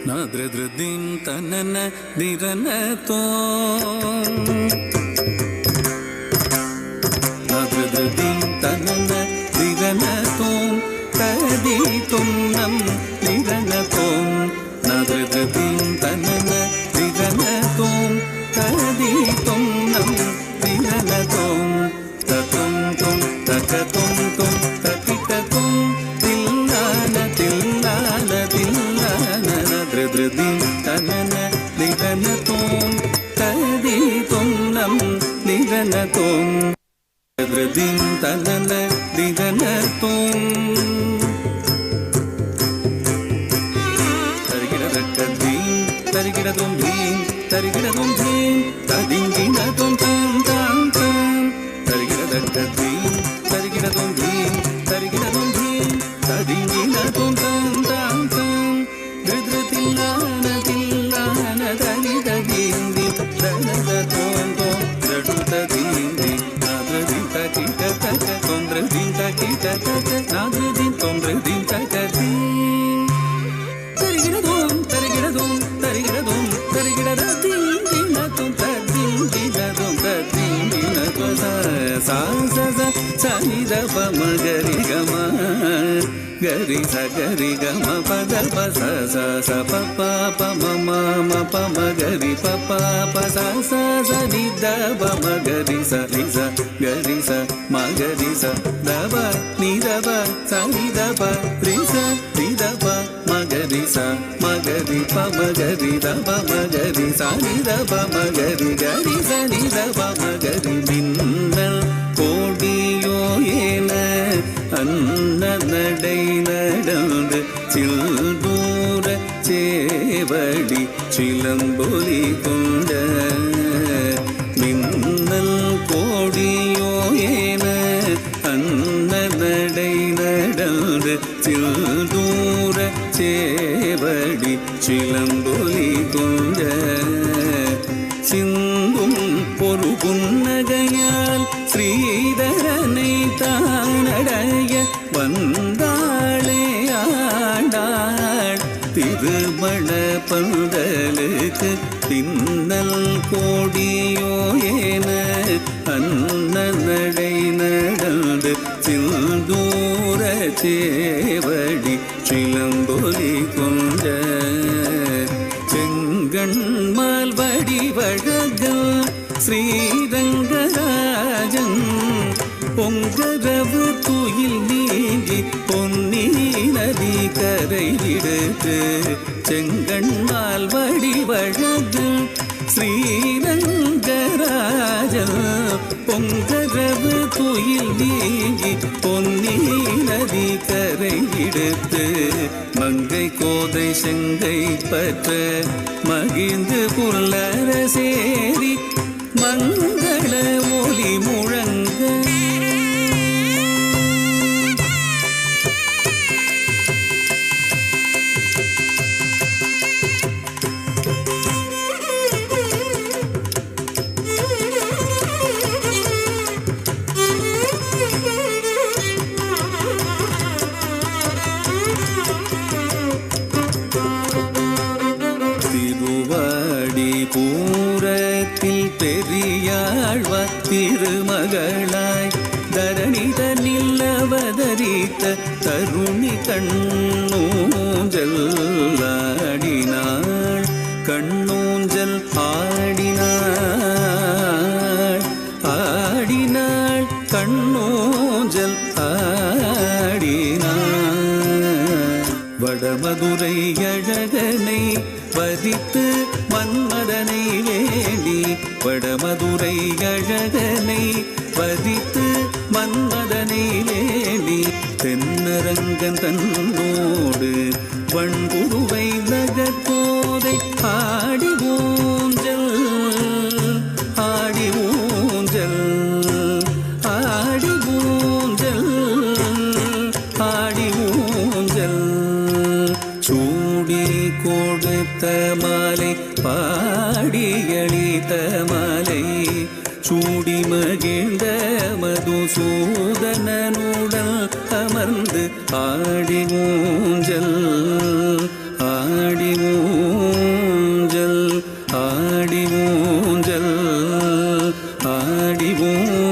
നാദ്രദ്രദിൻ തനന നിരനതോ നാദ്രദ്രദിൻ തനന നിരനതോ തദിതും നം നിരനതോ നാദ്രദ്രദിൻ തനന നിരനതോ തദിതും നം നിരനതോ തതും തും തകതും തും തകിതതും തില്ലാന തില്ലാന തില്ലാന ദ്രദ്രദിൻ തനന നിരനതോം തദിതും നം നിരനതോം ദ്രദ്രദിൻ തനന നിരനതോം തരികിടതക്കദീം തരികിടതും ധീം തരികിടതും ധീം തദിങ്കിടതും താം താം താം തരികിടതക്കദീം തരികിടതും ധീം തരികിടതും ധീം തദിങ്കിടതും താം താം താം ദ്രദ്രതില്ലാന തില്ലാന തരിതദീന്തി തനതതോം തോം ദ്രടുതദീന്തി നാദ്രദിൻ തകിടതക തോംദ്രദിൻ തകിടതക നാദ്രദിൻ തോംദ്രദിൻ തകദീം തരികിടതും തരികിടതും തരികിടതും തരികിടതദീം ദിനതും തദീം ദിനതും തദീം ദിനതും സ സ സ സനിധ പമ ഗരി ഗമ ഗരി സ ഗരി ഗമ പദ പ സ സ സ പ പ പ മ മ മ പ മ ഗരി പ പ പ സ സ സ നി ധ പ മ ഗരി സ നി സ ഗരി സ മ ഗരി സ ധ പ നി ധ പ സ നി ധ പ രി സ നി ധ പ മ ഗരി സ മ ഗരി പ മ ഗരി ധ പ മ ഗരി സ നി ധ പ മ ഗരി ഗരി സ നി ധ പ മ ഗരി മിന്നൽ കോടിയോ ഏന അന്ന നടൈ നടന്ന് ചിൽദൂര ചേവടി ചിലമ്പൊലി കൊണ്ട മിന്നൽ കോടിയോ ഏന അന്ന നടൈ നടന്ന് ചിൽദൂര ചേവടി ചിലമ്പൊലി കൊണ്ട സിന്ധും ഒരു പുന്നകയാൽ ശ്രീധരனை தானடைய வந்தாளே ஆண்டாள் திருமண பந்தலுக்கு பின்னல் கோடியோ ஏன அன்ன நடை நடந்து சிந்தூர சேவடி சிலம்பொலி கொண்ட செங்கண்மால் வடிவழகல் ஸ்ரீரங்கராஜன் பொங்கரவு துயில் நீங்கி பொன்னி நதி கரை விடுத்து செங்கண்மால் வடிவழகல் ஸ்ரீரங்கராஜன் பொங்கரவு துயில் நீங்கி பொன்னி நதி கரை விடுத்து மங்கை கோதை செங்கை பற்ற மகிழ்ந்து புல்லர சேரி மங்கள ஒலி முழங்க பூரத்தில் பெரியாழ்வ திருமகளாய் தரணிதனில் அவதரித்த தருணி கண்ணூஞ்சல் ஆடினாள் கண்ணூஞ்சல் ஆடினாள் ஆடினாள் கண்ணூஞ்சல் ஆடினாள் வடமதுரை அழகனை வதித்து மன்மதனை வேண்டி வடமதுரை அழகனை வதித்து மன்மதனை வேண்டி தென்னரங்கன் தன்னோடு வண்புருவை நகர்போதை ஆடி ஊஞ்சல் ஆடி ஊஞ்சல் ஆடி ஊஞ்சல் ஆடி ஊஞ்சல் சூடி கொடுத்த மாலை பாடியளித்த மாலை சூடி மகிழ்ந்த மதுசூதனனுடன் அமர்ந்து ஆடி ஊஞ்சல் ஆடி செய்வோம்.